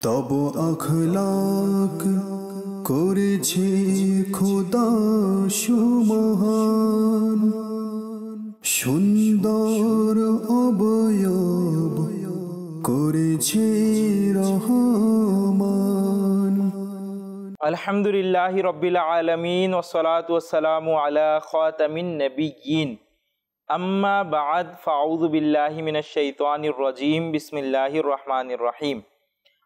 তব আখলাক করেছে খোদা সুমহান, সুন্দর অবয়ব করেছে রহমান। আলহামদুলিল্লাহি রাব্বিল আলামিন ওয়াসসালাতু ওয়াসসালামু আলা খাতামিন নাবিয়্যিন, আম্মা বা'দ, ফাআউযু বিল্লাহি মিনাশ শাইতানির রাজীম। বিসমিল্লাহির রহমানির রহিম।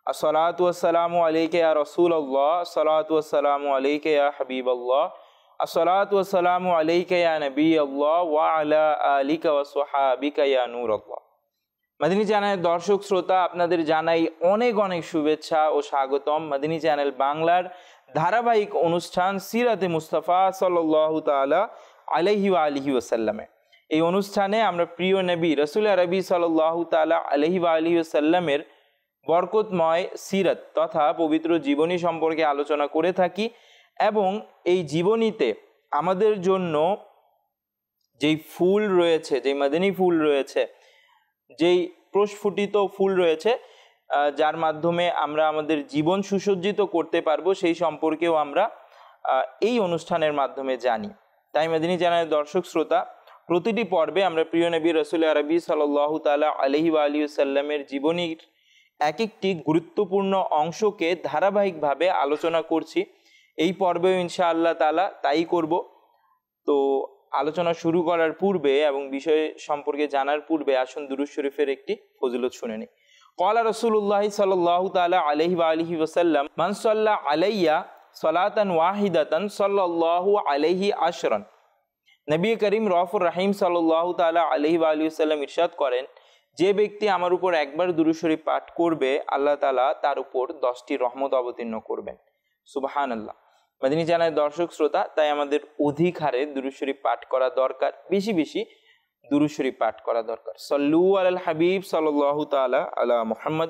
আসসালাতু ওয়াসসালামু আলাইকা ইয়া রাসূলুল্লাহ, আসসালাতু ওয়াসসালামু আলাইকা ইয়া হাবিবাল্লাহ, আসসালাতু ওয়াসসালামু আলাইকা ইয়া নবিয়াল্লাহ ওয়া আলা আলিকা ওয়া সাহাবিকা ইয়া নূরাল্লাহ। মাদিনী চ্যানেলের দর্শক শ্রোতা, আপনাদের জানাই অনেক অনেক শুভেচ্ছা ও স্বাগতম মাদিনী চ্যানেল বাংলার ধারাবাহিক অনুষ্ঠান সিরাতে মুস্তাফা সাল্লাল্লাহু তাআলা আলাইহি ওয়া আলিহি ওয়াসাল্লামে। এই অনুষ্ঠানে আমরা প্রিয় নবী রাসূল আরবি সাল্লাল্লাহু তাআলা আলাইহি ওয়া আলিহি ওয়াসাল্লামের বরকতময় সিরাত তথা পবিত্র জীবনী সম্পর্কে আলোচনা করে থাকি এবং এই জীবনীতে আমাদের জন্য যেই ফুল রয়েছে, যেই মাদিনী ফুল রয়েছে, যেই প্রস্ফুটিত ফুল রয়েছে, যার মাধ্যমে আমরা আমাদের জীবন সুসজ্জিত করতে পারবো, সেই সম্পর্কেও আমরা এই অনুষ্ঠানের মাধ্যমে জানি। তাই মাদিনী চ্যানেলের দর্শক শ্রোতা, প্রতিটি পর্বে আমরা প্রিয় নবী রাসূল আরবি সাল্লাল্লাহু তাআলা আলাইহি ওয়া আলিহি ওয়াসাল্লামের জীবনীর এক একটি গুরুত্বপূর্ণ অংশকে ধারাবাহিকভাবে আলোচনা করছি। এই পর্বেও ইনশাআল্লাহ তাআলা তাই করব। তো আলোচনা শুরু করার পূর্বে এবং বিষয় সম্পর্কে জানার পূর্বে আসুন দুরূদ শরীফের একটি ফজিলত শুনে নিই। ক্বালা রাসূলুল্লাহ সাল্লাল্লাহু তাআলা আলাইহি ওয়া আলিহি ওয়াসাল্লাম, মান সাল্লা আলাইয়া সালাতান ওয়াহিদাতান সাল্লাল্লাহু আলাইহি আশরান। নবী করিম রউফুর রহিম সাল্লাল্লাহু তাআলা আলাইহি ওয়া আলিহি ওয়াসাল্লাম ইরশাদ করেন, যে ব্যক্তি আমার উপর একবার দুরূদ শরীফ পাঠ করবে, আল্লাহ তাআলা তার উপর 10টি রহমত অবতীর্ণ করবেন। সুবহানাল্লাহ। মাদিনী চ্যানেলের দর্শক শ্রোতা, তাই আমাদের অধিক হারে দুরূদ শরীফ পাঠ করা দরকার, বেশি বেশি দুরূদ শরীফ পাঠ করা দরকার। সাল্লু আলাল হাবিব সাল্লাল্লাহু তাআলা আলা মুহাম্মদ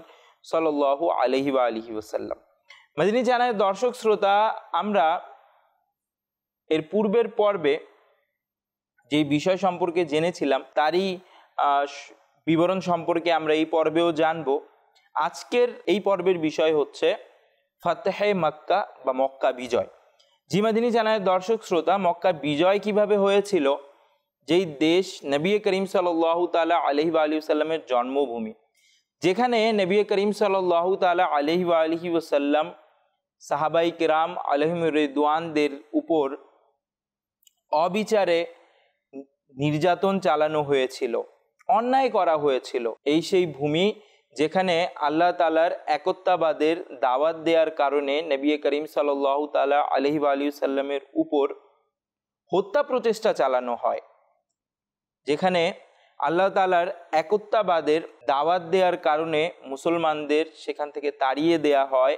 সাল্লাল্লাহু আলাইহি ওয়া আলিহি ওয়াসাল্লাম। মাদিনী চ্যানেলের দর্শক শ্রোতা, আমরা এর পূর্বের পর্বে যে বিষয় সম্পর্কে জেনেছিলাম তারই বিবরণ সম্পর্কে আমরা এই পর্বেও জানব। আজকের এই পর্বের বিষয় হচ্ছে ফাতহে মক্কা বা মক্কা বিজয়। জি মাদিনী চ্যানেলের দর্শক শ্রোতা, মক্কা বিজয় কিভাবে হয়েছিল, যেই দেশ নবী করিম সাল্লাল্লাহু তাআলা আলাইহি ওয়া আলিহি ওয়াসাল্লামের জন্মভূমি, যেখানে নবী করিম সাল্লাল্লাহু তাআলা আলাইহি ওয়া আলিহি ওয়াসাল্লাম সাহাবাই কিরাম আলাইহিম রিদওয়ানদের উপর অবিচারে নির্যাতন চালানো হয়েছিল, অন্যায় করা হয়েছিল। এই সেই ভূমি যেখানে আল্লাহ তাআলার একত্ববাদের দাওয়াত দেওয়ার কারণে নবী করিম সাল্লাল্লাহু তাআলা আলাইহি ওয়া আলিহি ওয়াসাল্লামের উপর হত্যা প্রচেষ্টা চালানো হয়, যেখানে আল্লাহ তাআলার একত্ববাদের দাওয়াত দেওয়ার কারণে মুসলমানদের সেখান থেকে তাড়িয়ে দেয়া হয়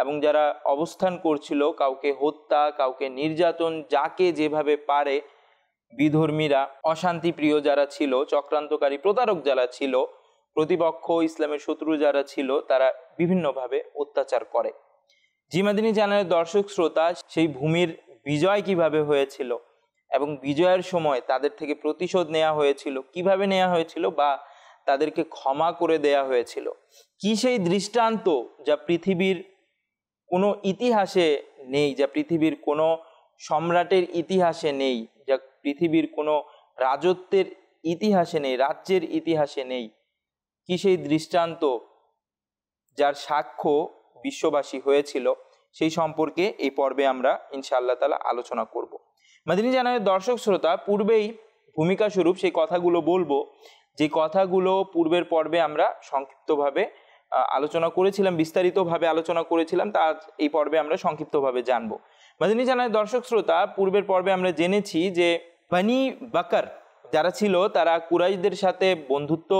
এবং যারা অবস্থান করছিল কাউকে হত্যা, কাউকে নির্যাতন, যাকে যেভাবে পারে বিধর্মীরা, অশান্তিপ্রিয় যারা ছিল, চক্রান্তকারী প্রতারক যারা ছিল, প্রতিপক্ষ ইসলামের শত্রু যারা ছিল, তারা বিভিন্নভাবে অত্যাচার করে। জি মাদিনী চ্যানেলের দর্শক শ্রোতা, সেই ভূমির বিজয় কিভাবে হয়েছিল এবং বিজয়ের সময় তাদের থেকে প্রতিশোধ নেওয়া হয়েছিল, কিভাবে নেওয়া হয়েছিল বা তাদেরকে ক্ষমা করে দেয়া হয়েছিল, কি সেই দৃষ্টান্ত যা পৃথিবীর কোনো ইতিহাসে নেই, যা পৃথিবীর কোনো সম্রাটের ইতিহাসে নেই, যা পৃথিবীর কোনো রাজত্বের ইতিহাসে নেই, রাজ্যের ইতিহাসে নেই, কি সেই দৃষ্টান্ত যার সাক্ষ্য বিশ্ববাসী হয়েছিল, সেই সম্পর্কে এই পর্বে আমরা ইনশাআল্লাহ তাআলা আলোচনা করব। মাদিনী চ্যানেলের দর্শক শ্রোতা, পূর্বেই ভূমিকা স্বরূপ সেই কথাগুলো বলবো, যে কথাগুলো পূর্বের পর্বে আমরা সংক্ষিপ্তভাবে আলোচনা করেছিলাম, বিস্তারিতভাবে আলোচনা করেছিলাম, তা আজ এই পর্বে আমরা সংক্ষিপ্তভাবে জানবো। মাদিনী চ্যানেলের দর্শক শ্রোতা, পূর্বের পর্বে আমরা জেনেছি যে বনি বকর যারা ছিল তারা কুরাইশদের সাথে বন্ধুত্ব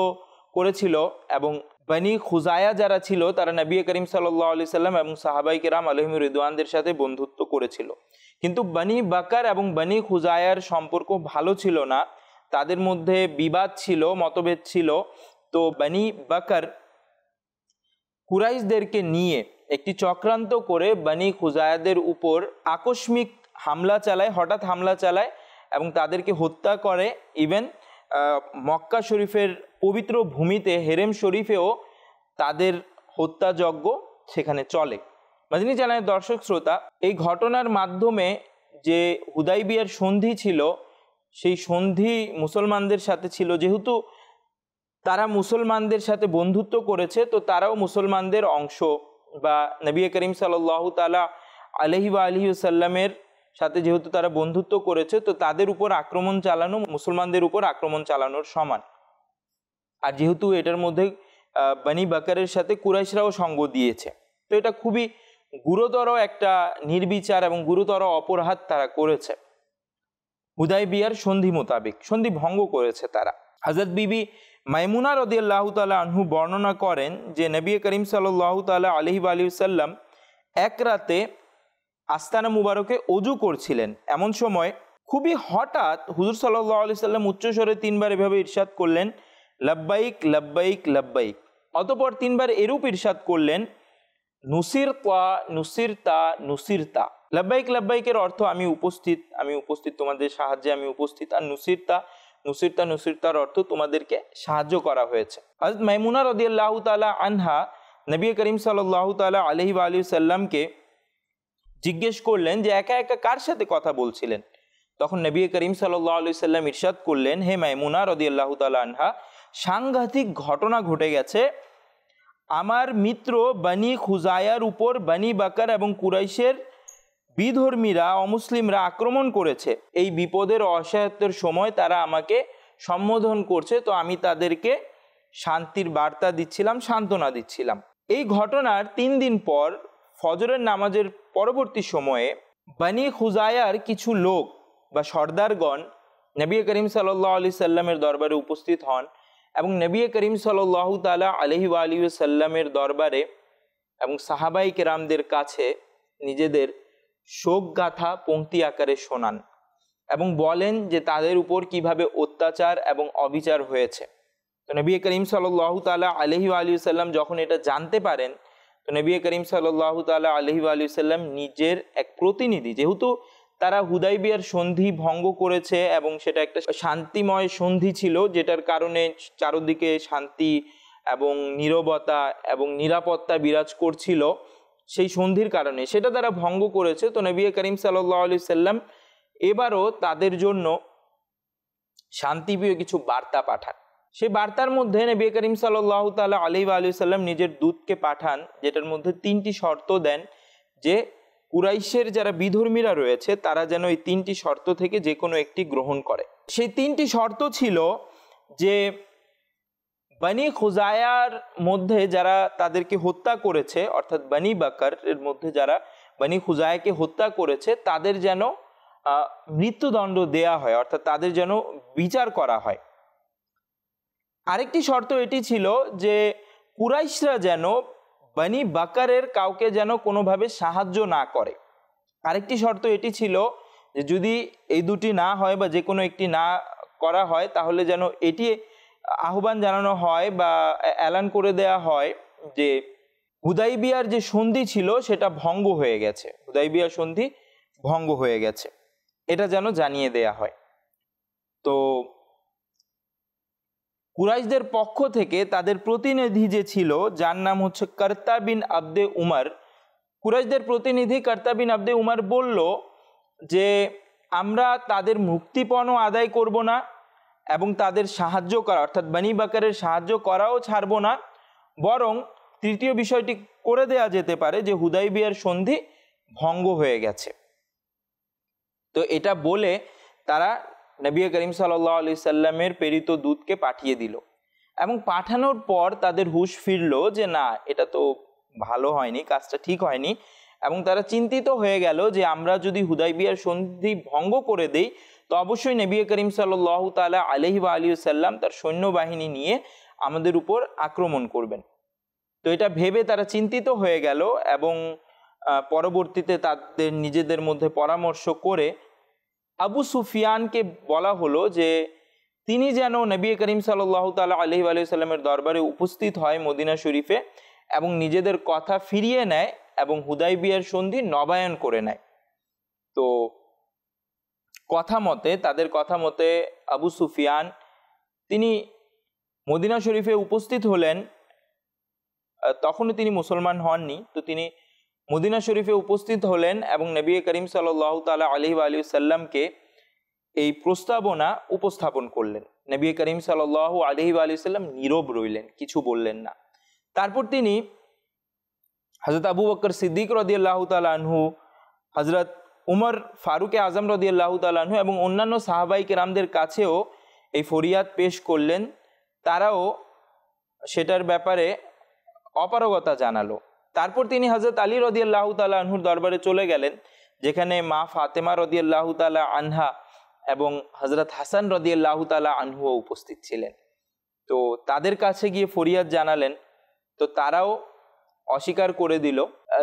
করেছিল এবং বনি খুজায়া যারা ছিল তারা নবী করিম সাল্লাল্লাহু আলাইহি সাল্লাম এবং সাহাবাই কিরাম আলাইহিম রিদওয়ানদের সাথে বন্ধুত্ব করেছিল। কিন্তু বনি বকর এবং বনি খুজায়ার সম্পর্ক ভালো ছিল না, তাদের মধ্যে বিবাদ ছিল, মতভেদ ছিল। তো বনি বকর কুরাইশদেরকে নিয়ে একটি চক্রান্ত করে বনি খুজায়াদের উপর আকস্মিক হামলা চালায়, হঠাৎ হামলা চালায় এবং তাদেরকে হত্যা করে। ইভেন মক্কা শরীফের পবিত্র ভূমিতে হেরেম শরীফেও তাদের হত্যাযজ্ঞ সেখানে চলে। মাদিনী চ্যানেলের দর্শক শ্রোতা, এই ঘটনার মাধ্যমে যে হুদাইবিয়ার সন্ধি ছিল, সেই সন্ধি মুসলমানদের সাথে ছিল, যেহেতু তারা মুসলমানদের সাথে বন্ধুত্ব করেছে, তো তারাও মুসলমানদের অংশ, বা নবী করিম সাল্লাল্লাহু তাআলা আলাইহি ওয়া আলিহি ওয়াসাল্লামের সাথে যেহেতু তারা বন্ধুত্ব করেছে, তো তাদের উপর আক্রমণ চালানো মুসলমানদের উপর আক্রমণ চালানোর সমান। আর যেহেতু এটার মধ্যে বনি বকরের সাথে কুরাইশরাও সঙ্গ দিয়েছে, তো এটা খুবই গুরুতর একটা নির্বিচার এবং গুরুতর অপরাধ তারা করেছে। হুদাইবিয়ার সন্ধি মোতাবেক সন্ধি ভঙ্গ করেছে তারা। হযরত বিবি মাইমুনা রাদিয়াল্লাহু তাআলা আনহু বর্ণনা করেন যে নবী করিম সাল্লাল্লাহু তাআলা আলাইহি ওয়া আলিহি ওয়াসাল্লাম এক রাতে আস্তানা মুবারকে ওযু করছিলেন। এমন সময় খুবই হঠাৎ হুজুর সাল্লাল্লাহু আলাইহি সাল্লাম উচ্চস্বরে 3 বার এভাবে ইরশাদ করলেন, লাব্বাইক লাব্বাইক লাব্বাইক। অতঃপর 3 বার এরূপ ইরশাদ করলেন, নুসিরতা নুসিরতা নুসিরতা। লাব্বাইক লাব্বাইকের অর্থ আমি উপস্থিত, আমি উপস্থিত, তোমাদের সাহায্যে আমি উপস্থিত। আর নুসিরতা নুসিরতা নুসিরতার অর্থ তোমাদেরকে সাহায্য করা হয়েছে। হযরত মাইমুনা রাদিয়াল্লাহু তাআলা আনহা নবী করিম সাল্লাল্লাহু তাআলা আলাইহি ওয়া আলিহি সাল্লামকে জিজ্ঞেস করলেন যে একা একা কার সাথে কথা বলছিলেন। তখন নবী করিম সাল্লাল্লাহু আলাইহি সাল্লাম ইরশাদ করলেন, হে মাইমুনা রাদিয়াল্লাহু তাআলা আনহা, সাংঘাতিক ঘটনা ঘটে গেছে। আমার মিত্র বনি খুজায়ার উপর বনি বকর এবং কুরাইশের বিধর্মীরা অমুসলিমরা আক্রমণ করেছে। এই বিপদের অসহায়ত্বের সময় তারা আমাকে সম্বোধন করছে, তো আমি তাদেরকে শান্তির বার্তা দিচ্ছিলাম, সান্ত্বনা দিচ্ছিলাম। এই ঘটনার 3 দিন পর ফজরের নামাজের পরবর্তী সময়ে বনি খুজায়ার কিছু লোক বা সর্দারগণ নবী করিম সাল্লাল্লাহু আলাইহি সাল্লামের দরবারে উপস্থিত হন এবং নবী করিম সাল্লাল্লাহু তাআলা আলাইহি ওয়া আলিহি সাল্লামের দরবারে এবং সাহাবায়ে কেরামদের কাছে নিজেদের শোকগাথা পংক্তি আকারে শোনান এবং বলেন যে তাদের উপর কিভাবে অত্যাচার এবং অবিচার হয়েছে। তো নবী করিম সাল্লাল্লাহু তাআলা আলাইহি ওয়া আলিহি সাল্লাম যখন এটা জানতে পারেন, তো নবী করিম সাল্লাল্লাহু তাআলা আলাইহি ওয়া আলিহি সাল্লাম নিজের এক প্রতিনিধি, যেহেতু তারা হুদাইবিয়ার সন্ধি ভঙ্গ করেছে এবং সেটা একটা শান্তিময় সন্ধি ছিল, যেটার কারণে চারদিকে শান্তি এবং নীরবতা এবং নিরাপত্তা বিরাজ করছিল, সেই সন্ধির কারণে সেটা তারা ভঙ্গ করেছে। তো নবী করিম সাল্লাল্লাহু আলাইহি সাল্লাম এবারও তাদের জন্য শান্তিপ্রিয় কিছু বার্তা পাঠান। সেই বার্তার মধ্যে নবী করিম সাল্লাল্লাহু তাআলা আলাইহি ওয়া আলিহি সাল্লাম নিজের দূতকে পাঠান, যেটার মধ্যে 3টি শর্ত দেন যে কুরাইশের যারা বিধর্মীরা রয়েছে তারা যেন এই 3টি শর্ত থেকে যে কোনো একটি গ্রহণ করে। সেই 3টি শর্ত ছিল যে বনি খুজায়ার মধ্যে যারা তাদেরকে হত্যা করেছে, অর্থাৎ বনি বকর এর মধ্যে যারা বনি খুজায়াকে হত্যা করেছে তাদের যেন মৃত্যুদণ্ড দেয়া হয়, অর্থাৎ তাদের যেন বিচার করা হয়। আরেকটি শর্ত এটি ছিল যে কুরাইশরা যেন বনি বকরের কাউকে যেন কোনোভাবে সাহায্য না করে। আরেকটি শর্ত এটি ছিল যে যদি এই দুটি না হয় বা যে কোনো একটি না করা হয়, তাহলে যেন এটি আহ্বান জানানো হয় বা এলান করে দেয়া হয় যে হুদাইবিয়ার যে সন্ধি ছিল সেটা ভঙ্গ হয়ে গেছে, হুদাইবিয়ার সন্ধি ভঙ্গ হয়ে গেছে, এটা যেন জানিয়ে দেয়া হয়। তো কুরাইশদের পক্ষ থেকে তাদের প্রতিনিধি যে ছিল, যার নাম হচ্ছে কারতা বিন আবদে উমর, কুরাইশদের প্রতিনিধি কারতা বিন আবদে উমর বলল যে আমরা তাদের মুক্তিপণও আদায় করব না এবং তাদের সাহায্য করা অর্থাৎ বনি বকরের সাহায্য করাও ছাড়ব না, বরং তৃতীয় বিষয়টি করে দেয়া যেতে পারে যে হুদাইবিয়ার সন্ধি ভঙ্গ হয়ে গেছে। তো এটা বলে তারা নবী করিম সাল্লাল্লাহু আলাইহি সাল্লামের প্রেরিত দূতকে পাঠিয়ে দিল এবং পাঠানোর পর তাদের হুঁশ ফিরল যে না, এটা তো ভালো হয়নি, কাজটা ঠিক হয়নি, এবং তারা চিন্তিত হয়ে গেল যে আমরা যদি হুদাইবিয়ার সন্ধি ভঙ্গ করে দেই তো অবশ্যই নবী করিম সাল্লাল্লাহু তাআলা আলাইহি ওয়া আলিহি সাল্লাম তার সৈন্যবাহিনী নিয়ে আমাদের উপর আক্রমণ করবেন। তো এটা ভেবে তারা চিন্তিত হয়ে গেল এবং পরবর্তীতে তাদের নিজেদের মধ্যে পরামর্শ করে আবু সুফিয়ানকে বলা হলো যে তিনি যেন নবী করিম সাল্লাল্লাহু তাআলা আলাইহি ওয়া আলিহি সাল্লামের দরবারে উপস্থিত হয় মদিনা শরীফে এবং নিজেদের কথা ফিরিয়ে নেয় এবং হুদাইবিয়ার সন্ধি নবায়ন করে নেয়। তো তাদের কথা মতে আবু সুফিয়ান তিনি মদিনা শরীফে উপস্থিত হলেন তখনও তিনি মুসলমান হননি। তো তিনি মদিনা শরীফে উপস্থিত হলেন এবং নবী করিম সাল্লাল্লাহু তাআলা আলাইহি ওয়া আলিহি সাল্লামকে এই প্রস্তাবনা উপস্থাপন করলেন। নবী করিম সাল্লাল্লাহু আলাইহি ওয়া আলিহি সাল্লাম নীরব রইলেন, কিছু বললেন না। তারপর তিনি হযরত আবু বকর সিদ্দিক রাদিয়াল্লাহু তাআলা আনহু, হযরত উমর ফারুক আজম রাদিয়াল্লাহু তাআলা আনহু এবং অন্যান্য সাহাবাই কেরামদের কাছেও এই ফরিয়াদ পেশ করলেন। তারাও সেটার ব্যাপারে অপারগতা জানালো। তারপর তিনি হযরত আলী রাদিয়াল্লাহু তাআলা আনহুর দরবারে চলে গেলেন, যেখানে মা ফাতেমা রাদিয়াল্লাহু তাআলা আনহা এবং হযরত হাসান রাদিয়াল্লাহু তাআলা আনহুও উপস্থিত ছিলেন। তো তাদের কাছে গিয়ে ফরিয়াদ জানালেন। তো তারাও অস্বীকার করে দিল,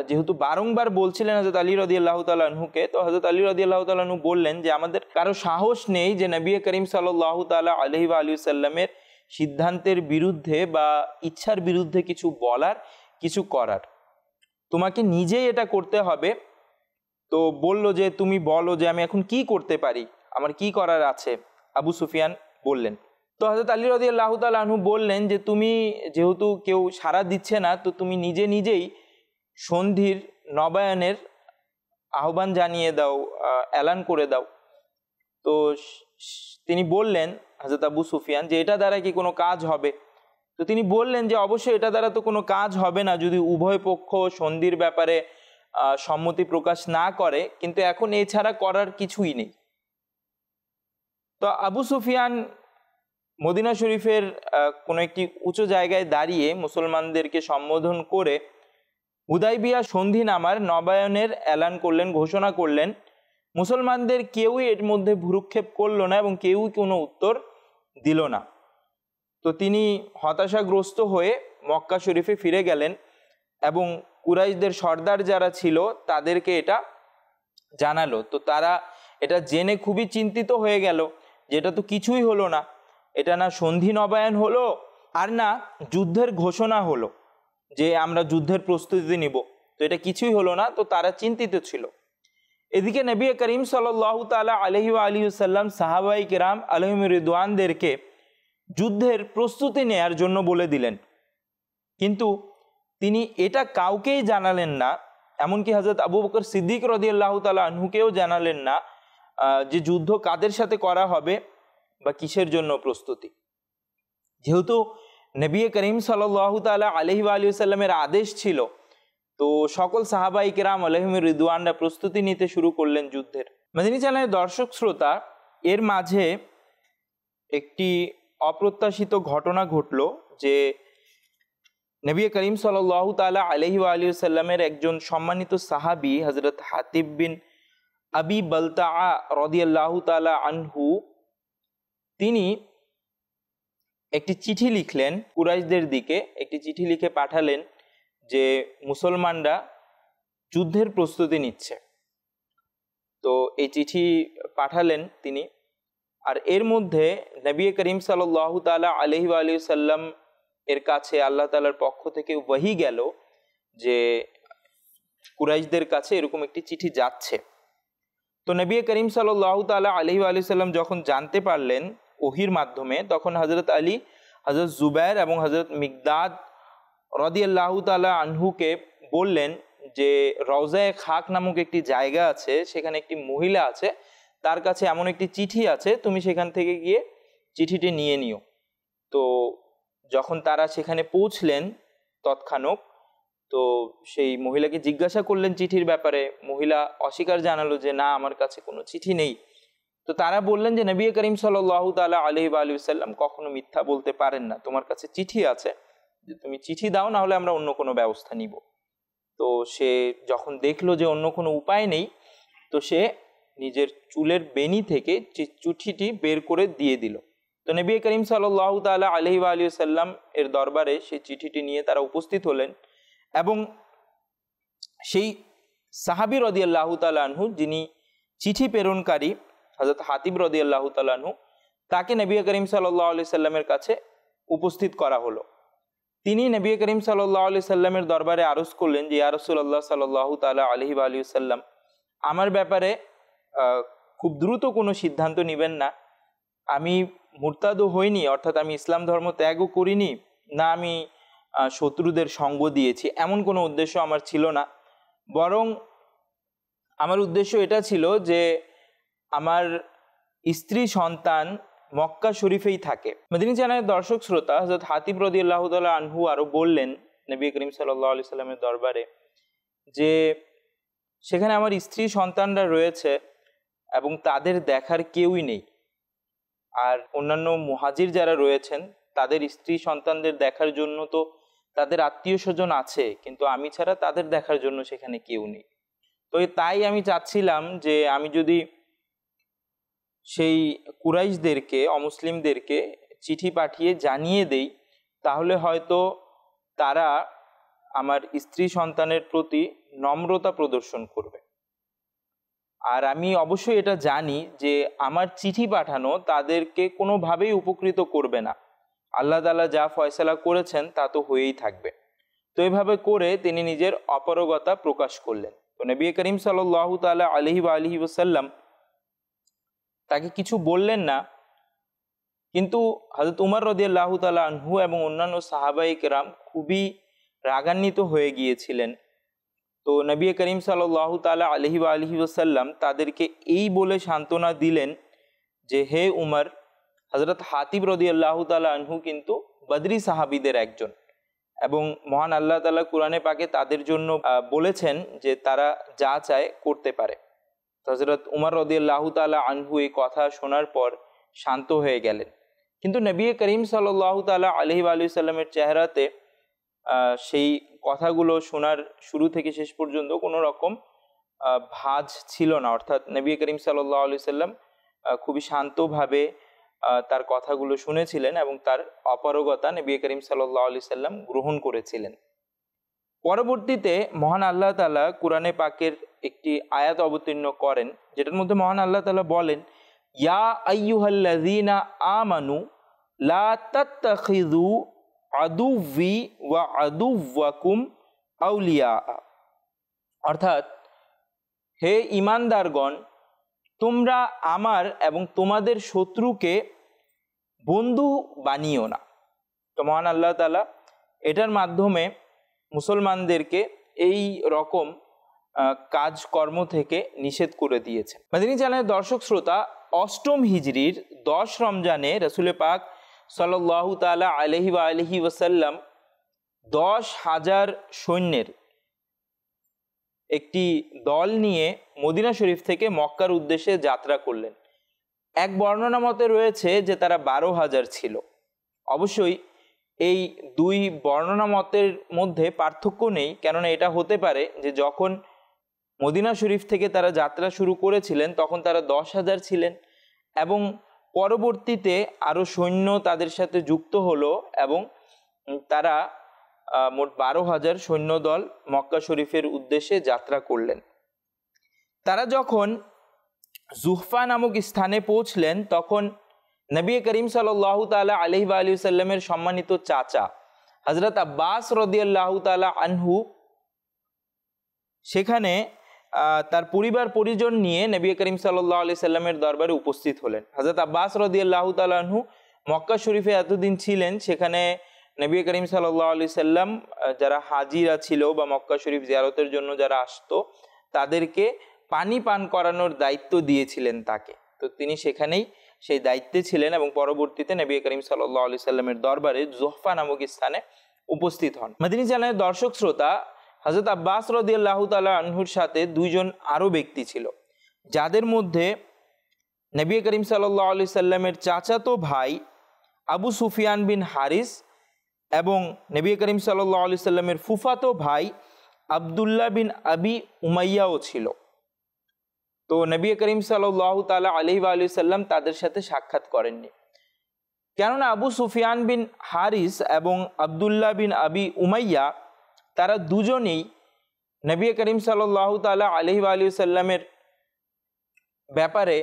যেহেতু বারংবার বলছিলেন হযরত আলী রাদিয়াল্লাহু তাআলা আনহুকে। তো হযরত আলী রাদিয়াল্লাহু তাআলা আনহু বললেন যে আমাদের কারো সাহস নেই যে নবী করিম সাল্লাল্লাহু তাআলা আলাইহি ওয়া আলিহি সাল্লামের সিদ্ধান্তের বিরুদ্ধে বা ইচ্ছার বিরুদ্ধে কিছু বলার, কিছু করার। তোমাকে নিজেই এটা করতে হবে। তো বলল যে তুমি বলো যে আমি এখন কি করতে পারি, আমার কি করার আছে, আবু সুফিয়ান বললেন। তো হযরত আলী রাদিয়াল্লাহু তাআলা আনহু বললেন যে তুমি যেহেতু কেউ সাড়া দিচ্ছে না, তো তুমি নিজে নিজেই সন্ধির নবায়নের আহ্বান জানিয়ে দাও, এলান করে দাও। তো তিনি বললেন হযরত আবু সুফিয়ান যে এটা দ্বারা কি কোনো কাজ হবে? তো তিনি বললেন যে অবশ্যই এটা দ্বারা তো কোনো কাজ হবে না যদি উভয় পক্ষ সন্ধির ব্যাপারে সম্মতি প্রকাশ না করে, কিন্তু এখন এছাড়া করার কিছুই নেই। তো আবু সুফিয়ান মদিনা শরীফের কোনো একটি উঁচু জায়গায় দাঁড়িয়ে মুসলমানদেরকে সম্বোধন করে হুদাইবিয়া সন্ধিনামার নবায়নের এলান করলেন, ঘোষণা করলেন। মুসলমানদের কেউই এর মধ্যে ভ্রুক্ষেপ করলো না এবং কেউই কোনো উত্তর দিল না। তো তিনি হতাশাগ্রস্ত হয়ে মক্কা শরীফে ফিরে গেলেন এবং কুরাইশদের সর্দার যারা ছিল তাদেরকে এটা জানালো। তো তারা এটা জেনে খুবই চিন্তিত হয়ে গেল যে এটা তো কিছুই হলো না, এটা না সন্ধি নবায়ন হলো আর না যুদ্ধের ঘোষণা হলো যে আমরা যুদ্ধের প্রস্তুতি নিব, তো এটা কিছুই হলো না। তো তারা চিন্তিত ছিল। এদিকে নবী করিম সাল্লাল্লাহু তাআলা আলাইহি ওয়া আলিহি সাল্লাম সাহাবাই কেরাম আলাইহিম রিদওয়ানদেরকে যুদ্ধের প্রস্তুতি নেয়ার জন্য বলে দিলেন, কিন্তু তিনি এটা কাউকেই জানালেন না, এমনকি হযরত আবু বকর সিদ্দিক রাদিয়াল্লাহু তাআলা আনহুকেও জানালেন না যে যুদ্ধ কাদের সাথে করা হবে বা কিসের জন্য প্রস্তুতি। যেহেতু নবী করিম সাল্লাল্লাহু তাআলা আলাইহি ওয়া আলিহি সাল্লামের আদেশ ছিল, তো সকল সাহাবাই কেরাম আলাইহিম রিদওয়ানরা প্রস্তুতি নিতে শুরু করলেন যুদ্ধের। মদিনী চ্যানেলের দর্শক শ্রোতা, এর মাঝে একটি অপ্রত্যাশিত ঘটনা ঘটল যে নবী করিম সাল্লাল্লাহু তাআলা আলাইহি ওয়া আলিহি সাল্লামের একজন সম্মানিত সাহাবী হযরত হাতিব বিন আবি বালতাআ রাদিয়াল্লাহু তাআলা আনহু, তিনি একটি চিঠি লিখলেন কুরাইশদের দিকে, একটি চিঠি লিখে পাঠালেন যে মুসলমানরা যুদ্ধের প্রস্তুতি নিচ্ছে। তো এই চিঠি পাঠালেন তিনি। আর এর মধ্যে নবী করিম সাল্লাল্লাহু তাআলা আলাইহি ওয়া আলিহি সাল্লাম এর কাছে আল্লাহ তাআলার পক্ষ থেকে ওহী গেল যে কুরাইশদের কাছে এরকম একটি চিঠি যাচ্ছে। তো নবী করিম সাল্লাল্লাহু তাআলা আলাইহি ওয়া আলিহি সাল্লাম যখন জানতে পারলেন ওহীর মাধ্যমে, তখন হযরত আলী, হযরত জুবাইর এবং হযরত মিকদাদ রাদিয়াল্লাহু তাআলা আনহুকে বললেন যে রওজায়ে খাক নামক একটি জায়গা আছে, সেখানে একটি মহিলা আছে, তার কাছে এমন একটি চিঠি আছে, তুমি সেখান থেকে গিয়ে চিঠিটি নিয়ে নিও। তো যখন তারা সেখানে পৌঁছলেন তৎক্ষণাৎ, তো সেই মহিলাকে জিজ্ঞাসা করলেন চিঠির ব্যাপারে। মহিলা অস্বীকার জানালো যে না, আমার কাছে কোনো চিঠি নেই। তো তারা বললেন যে নবী করিম সাল্লাল্লাহু তাআলা আলাইহি ওয়া আলিহি সাল্লাম কখনো মিথ্যা বলতে পারেন না, তোমার কাছে চিঠি আছে, যে তুমি চিঠি দাও, না হলে আমরা অন্য কোনো ব্যবস্থা নিব। তো সে যখন দেখলো যে অন্য কোনো উপায় নেই, তো সে নিজের চুলের বেনি থেকে চিঠিটি বের করে দিয়ে দিল। তো নবী করিম সাল্লাল্লাহু তাআলা আলাইহি ওয়া আলিহি সাল্লাম এর দরবারে সেই চিঠিটি নিয়ে তারা উপস্থিত হলেন এবং সেই সাহাবী রাদিয়াল্লাহু তাআলা আনহু, যিনি চিঠি প্রেরণকারী হযরত হাতিব রাদিয়াল্লাহু তাআলা আনহু, তাকে নবী করিম সাল্লাল্লাহু আলাইহি সাল্লামের কাছে উপস্থিত করা হলো। তিনি নবী করিম সাল্লাল্লাহু আলাইহি সাল্লামের দরবারে আরজ করলেন যে ইয়া রাসূলুল্লাহ সাল্লাল্লাহু তাআলা আলাইহি ওয়া আলিহি সাল্লাম, আমার ব্যাপারে খুব দ্রুত কোনো সিদ্ধান্ত নেবেন না। আমি মুরতাদও হইনি, অর্থাৎ আমি ইসলাম ধর্ম ত্যাগও করিনি, না আমি শত্রুদের সঙ্গ দিয়েছি, এমন কোনো উদ্দেশ্য আমার ছিল না। বরং আমার উদ্দেশ্য এটা ছিল যে আমার স্ত্রী সন্তান মক্কা শরীফেই থাকে। মদিনী চ্যানেলের দর্শক শ্রোতা, হযরত হাতিব রাদিয়াল্লাহু তাআলা আনহু আরও বললেন নবী করিম সাল্লাল্লাহু আলাইহি সাল্লামের দরবারে যে সেখানে আমার স্ত্রী সন্তানরা রয়েছে এবং তাদের দেখার কেউই নেই। আর অন্যান্য মুহাজির যারা রয়েছেন তাদের স্ত্রী সন্তানদের দেখার জন্য তো তাদের আত্মীয় স্বজন আছে, কিন্তু আমি ছাড়া তাদের দেখার জন্য সেখানে কেউ নেই। তো তাই আমি চাচ্ছিলাম যে আমি যদি সেই কুরাইশদেরকে, অমুসলিমদেরকে চিঠি পাঠিয়ে জানিয়ে দেই, তাহলে হয়তো তারা আমার স্ত্রী সন্তানের প্রতি নম্রতা প্রদর্শন করবে। আর আমি অবশ্যই এটা জানি যে আমার চিঠি পাঠানো তাদেরকে কোনোভাবেই উপকৃত করবে না। আল্লাহ তাআলা যা ফয়সালা করেছেন তা তো হয়েই থাকবে। তো এইভাবে করে তিনি নিজের অপারগতা প্রকাশ করলেন। তো নবী করিম সাল্লাল্লাহু তাআলা আলাইহি ওয়াসাল্লাম তাকে কিছু বললেন না, কিন্তু হযরত উমর রাদিয়াল্লাহু তাআলা আনহু এবং অন্যান্য সাহাবায়ে কেরাম খুবই রাগান্বিত হয়ে গিয়েছিলেন। তো নবী করিম সাল্লাল্লাহু তাআলা আলাইহি ওয়াসাল্লাম তাদেরকে এই বলে সান্ত্বনা দিলেন যে হে উমর, হযরত হাতিব রাদিয়াল্লাহু তাআলা আনহু কিন্তু বদরি সাহাবীদের একজন, এবং মহান আল্লাহ তাআলা কুরআনে পাকে তাদের জন্য বলেছেন যে তারা যা চায় করতে পারে। হযরত উমর রাদিয়াল্লাহু তাআলা আনহু এই কথা শোনার পর শান্ত হয়ে গেলেন। কিন্তু নবী করিম সাল্লাল্লাহু তাআলা আলাইহি সাল্লামের চেহারাতে সেই কথাগুলো শোনার শুরু থেকে শেষ পর্যন্ত কোনো রকম ভাঁজ ছিল না। অর্থাৎ নবী করিম সাল্লাল্লাহু আলাইহি সাল্লাম খুবই শান্তভাবে তার কথাগুলো শুনেছিলেন এবং তার অপারগতা নবী করিম সাল্লাল্লাহু আলাইহি সাল্লাম গ্রহণ করেছিলেন। পরবর্তীতে মহান আল্লাহ তাআলা কুরআনে পাকের একটি আয়াত অবতীর্ণ করেন, যেটার মধ্যে মহান আল্লাহ তাআলা বলেন, ইয়া আইয়ুহাল্লাযীনা আমানু লা তাত্তাখিযু আদুওয়ি ওয়া আদুওয়াকুম আউলিয়া। অর্থাৎ হে ঈমানদারগণ, তোমরা আমার এবং তোমাদের শত্রুকে বন্ধু বানিও না। তো মহান আল্লাহ তাআলা এটার মাধ্যমে মুসলমানদেরকে এই রকম কাজকর্ম থেকে নিষেধ করে দিয়েছে। মাদিনী চ্যানেলের দর্শক শ্রোতা, অষ্টম হিজরির 10 রমজানে রাসূল পাক সাল্লাল্লাহু তাআলা আলাইহি ওয়াসাল্লাম 10,000 সৈন্যের একটি দল নিয়ে মদিনা শরীফ থেকে মক্কার উদ্দেশ্যে যাত্রা করলেন। এক বর্ণনা মতে রয়েছে যে তারা 12,000 ছিল। অবশ্যই এই দুই বর্ণনা মতের মধ্যে পার্থক্য নেই, কেননা এটা হতে পারে যে যখন মদিনা শরীফ থেকে তারা যাত্রা শুরু করেছিলেন তখন তারা 10,000 ছিলেন এবং পরবর্তীতে আরও সৈন্য তাদের সাথে যুক্ত হলো এবং তারা মোট 12,000 সৈন্যদল মক্কা শরীফের উদ্দেশ্যে যাত্রা করলেন। তারা যখন জুহফা নামক স্থানে পৌঁছলেন তখন নবী করিম সাল্লাল্লাহু তাআলা আলাইহি সাল্লামের সম্মানিত চাচা হযরত আব্বাস রাদিয়াল্লাহু তাআলা আনহু সেখানে তার পরিবার পরিজন নিয়ে নবী করিম সাল্লাল্লাহু আলাইহি সাল্লামের দরবারে উপস্থিত হলেন। হযরত আব্বাস রাদিয়াল্লাহু তাআলা আনহু মক্কা শরীফে এতদিন ছিলেন, সেখানে নবী করিম সাল্লাল্লাহু আলাইহি সাল্লাম যারা হাজিরা ছিল বা মক্কা শরীফ জিয়ারতের জন্য যারা আসতো তাদেরকে পানি পান করানোর দায়িত্ব দিয়েছিলেন তাকে। তো তিনি সেখানেই সেই দায়িত্বে ছিলেন এবং পরবর্তীতে নবী করিম সাল্লাল্লাহু আলাইহি সাল্লামের দরবারে জুহফা নামক স্থানে উপস্থিত হন। মাদিনী চ্যানেলের দর্শক শ্রোতা, হযরত আব্বাস রাদিয়াল্লাহু তাআলা আনহুর সাথে দুইজন আরও ব্যক্তি ছিল, যাদের মধ্যে নবী করিম সাল্লাল্লাহু আলাইহি সাল্লামের চাচাতো ভাই আবু সুফিয়ান বিন হারিস এবং নবী করিম সাল্লাল্লাহু আলাইহি সাল্লামের ফুফাতো ভাই আব্দুল্লাহ বিন আবি উমাইয়াও ছিল। তো নবী করিম সাল্লাল্লাহু তাআলা আলাইহি সাল্লাম তাদের সাথে সাক্ষাৎ করেননি, কেননা আবু সুফিয়ান বিন হারিস এবং আব্দুল্লাহ বিন আবি উমাইয়া তারা দুজনেই নবী করিম সাল্লাল্লাহু তাআলা আলাইহি সাল্লামের ব্যাপারে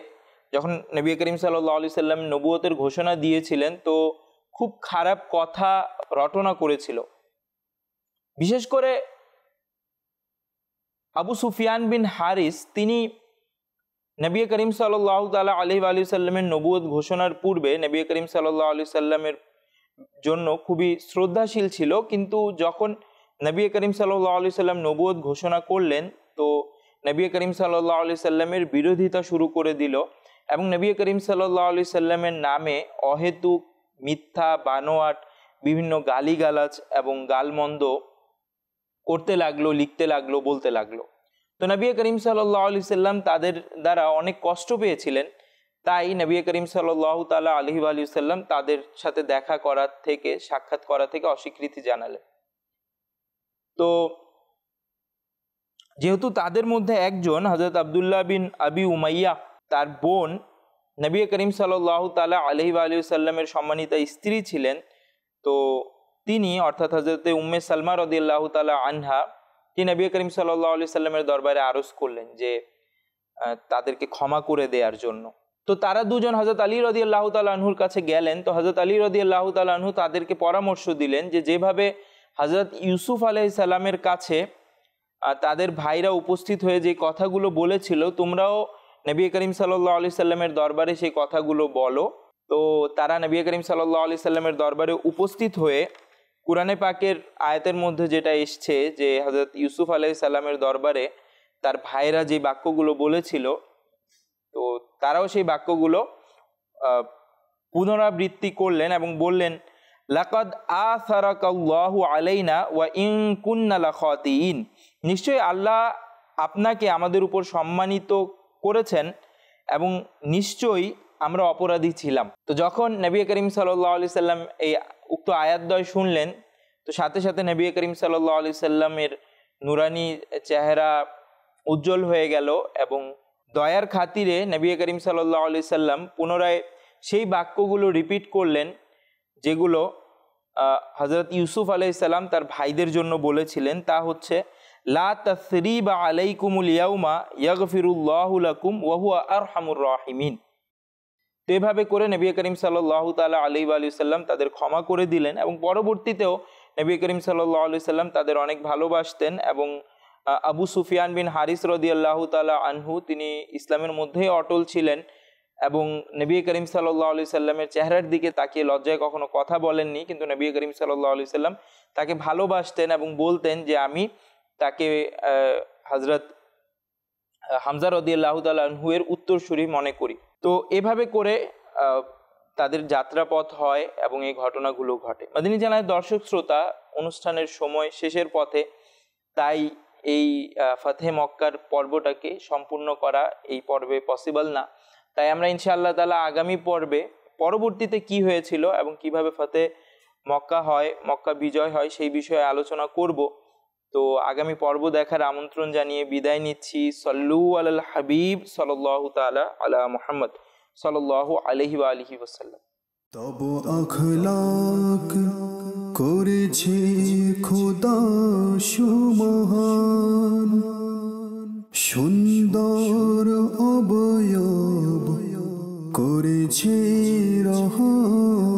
যখন নবী করিম সাল্লাল্লাহু আলাইহি সাল্লাম নবুয়তের ঘোষণা দিয়েছিলেন তো খুব খারাপ কথা রটনা করেছিল। বিশেষ করে আবু সুফিয়ান বিন হারিস, তিনি নবী করিম সাল্লাল্লাহু তাআলা আলাইহি সাল্লামের নবুয়ত ঘোষণার পূর্বে নবী করিম সাল্লাল্লাহু আলাইহি সাল্লামের জন্য খুবই শ্রদ্ধাশীল ছিল, কিন্তু যখন নবী করিম সাল্লাল্লাহু আলাইহি সাল্লাম নবুয়ত ঘোষণা করলেন তো নবী করিম সাল্লাল্লাহু আলাইহি সাল্লামের বিরোধিতা শুরু করে দিল এবং নবী করিম সাল্লাল্লাহু আলাইহি সাল্লামের নামে অহেতুক মিথ্যা বানোয়াট বিভিন্ন গালিগালাজ এবং গালমন্দ করতে লাগলো, লিখতে লাগলো, বলতে লাগলো। তো নবী করিম সাল্লাল্লাহু আলাইহি সাল্লাম তাদের দ্বারা অনেক কষ্ট পেয়েছিলেন, তাই নবী করিম সাল্লাল্লাহু তাআলা আলাইহি ওয়া সাল্লাম তাদের সাথে দেখা করা থেকে, সাক্ষাৎ করা থেকে অস্বীকৃতি জানালেন। তো যেহেতু তাদের মধ্যে একজন হযরত আব্দুল্লাহ বিন আবি উমাইয়া, তার বোন নবী করিম সাল্লাল্লাহু তাআলা আলাইহি ওয়া সাল্লামের সম্মানিতা স্ত্রী ছিলেন, তো তিনি অর্থাৎ হযরত উম্মে সালমা রাদিয়াল্লাহু তাআলা আনহা, তিনি নবী করিম সাল্লাল্লাহু আলাইহি সাল্লামের দরবারে আরজ করলেন যে তাদেরকে ক্ষমা করে দেওয়ার জন্য। তো তারা দুজন হযরত আলী রাদিয়াল্লাহু তাআলা আনহুর কাছে গেলেন। তো হযরত আলী রাদিয়াল্লাহু তাআলা আনহু তাদেরকে পরামর্শ দিলেন যে যেভাবে হযরত ইউসুফ আলাইহিস সালামের কাছে তাদের ভাইরা উপস্থিত হয়ে যে কথাগুলো বলেছিল, তোমরাও নবী করিম সাল্লাল্লাহু আলাইহি সাল্লামের দরবারে সেই কথাগুলো বলো। তো তারা নবী করিম সাল্লাল্লাহু আলাইহি সাল্লামের দরবারে উপস্থিত হয়ে কুরআনে পাকের আয়াতের মধ্যে যেটা এসছে যে হযরত ইউসুফ আলাইহিস সালামের দরবারে তার ভাইরা যে বাক্যগুলো বলেছিল, তো তারাও সেই বাক্যগুলো পুনরাবৃত্তি করলেন এবং বললেন, লাকাদ আসারাকাল্লাহু আলাইনা ওয়া ইন কুন্না লাখাতিইন, নিশ্চয়ই আল্লাহ আপনাকে আমাদের উপর সম্মানিত করেছেন এবং নিশ্চয়ই আমরা অপরাধী ছিলাম। তো যখন নবী করিম সাল্লাল্লাহু আলাইহি সাল্লাম এই উক্ত আয়াতদ্বয় শুনলেন, তো সাথে সাথে নবী করিম সাল্লাল্লাহু আলাইহি সাল্লামের নুরানি চেহারা উজ্জ্বল হয়ে গেল এবং দয়ার খাতিরে নবী করিম সাল্লাল্লাহু আলাইহি সাল্লাম পুনরায় সেই বাক্যগুলো রিপিট করলেন যেগুলো হযরত ইউসুফ আলাইহিস সালাম তার ভাইদের জন্য বলেছিলেন। তা হচ্ছে, লা তাসরিবা আলাইকুমুল ইয়াউমা ইয়াগফিরুল্লাহু লাকুম ওয়া হুয়া আরহামুর রাহিমিন। তো এভাবে করে নবী করিম সাল্লাল্লাহু তাআলা আলাইহি ওয়া সাল্লাম তাদের ক্ষমা করে দিলেন এবং পরবর্তীতেও নবী করিম সাল্লাল্লাহু আলাইহি সাল্লাম তাদের অনেক ভালোবাসতেন এবং আবু সুফিয়ান বিন হারিস রাদিয়াল্লাহু তাআলা আনহু, তিনি ইসলামের মধ্যেই অটল ছিলেন এবং নবী করিম সাল্লাল্লাহু আলাইহি সাল্লামের চেহারার দিকে তাকিয়ে লজ্জায় কখনো কথা বলেননি, কিন্তু নবী করিম সাল্লাল্লাহু আলাইহি সাল্লাম তাকে ভালোবাসতেন এবং বলতেন যে আমি তাকে হযরত হামজা রাদিয়াল্লাহু তাআলা আনহু এর উত্তরসূরি মনে করি। তো এভাবে করে তাদের যাত্রাপথ হয় এবং এই ঘটনাগুলো ঘটে। মাদিনী জানায় দর্শক শ্রোতা, অনুষ্ঠানের সময় শেষের পথে, তাই এই ফাতহে মক্কার পর্বটাকে সম্পূর্ণ করা এই পর্বে পসিবল না। তাই আমরা ইনশাআল্লাহ তাআলা আগামী পর্বে পরবর্তীতে কি হয়েছিল এবং কিভাবে ফাতহে মক্কা হয়, মক্কা বিজয় হয়, সেই বিষয়ে আলোচনা করব। তো আগামী পর্ব দেখার আমন্ত্রণ জানিয়ে বিদায় নিচ্ছি। সল্লু আলাল হাবিব সাল্লাল্লাহু তাআলা আলা মুহাম্মদ সাল্লাল্লাহু আলাইহি ওয়া আলিহি ওয়াসাল্লাম। তব আখলাক করেছে খোদা সুমহান, সুন্দর অবয়ব করেছে রহমান।